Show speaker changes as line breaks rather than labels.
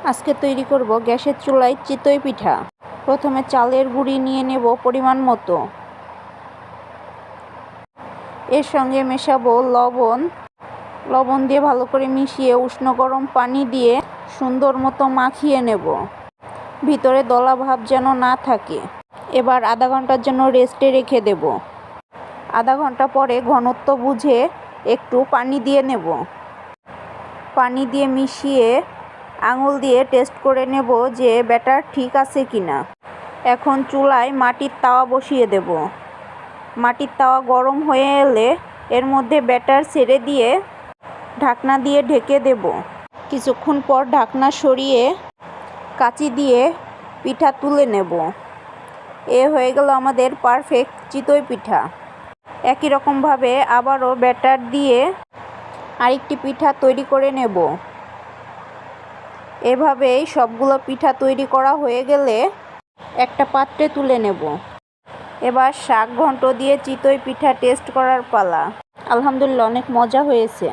আজকে তৈরি করব গ্যাসের চুলায় চিতই পিঠা। প্রথমে চালের গুঁড়ি নিয়ে নেব পরিমাণ মতো। এর সঙ্গে মেশাবো লবণ দিয়ে ভালো করে মিশিয়ে উষ্ণ গরম পানি দিয়ে সুন্দর মতো মাখিয়ে নেব, ভিতরে দলা ভাব যেন না থাকে। এবার আধা ঘন্টার জন্য রেস্টে রেখে দেব। আধা ঘন্টা পরে ঘনত্ব বুঝে একটু পানি দিয়ে নেব। পানি দিয়ে মিশিয়ে আঙুল দিয়ে টেস্ট করে নেব যে ব্যাটার ঠিক আছে কিনা। এখন চুলায় মাটির তাওয়া বসিয়ে দেব। মাটির তাওয়া গরম হয়ে এলে এর মধ্যে ব্যাটার ছেড়ে দিয়ে ঢাকনা দিয়ে ঢেকে দেব। কিছুক্ষণ পর ঢাকনা সরিয়ে কাঁচি দিয়ে পিঠা তুলে নেব। এ হয়ে গেল আমাদের পারফেক্ট চিতই পিঠা। একই রকমভাবে আবারও ব্যাটার দিয়ে আরেকটি পিঠা তৈরি করে নেব। এভাবেই সবগুলো পিঠা তৈরি করা হয়ে গেলে একটা পাত্রে তুলে নেব। এবার শাক ঘন্ট দিয়ে চিতই পিঠা টেস্ট করার পালা। আলহামদুলিল্লাহ, অনেক মজা হয়েছে।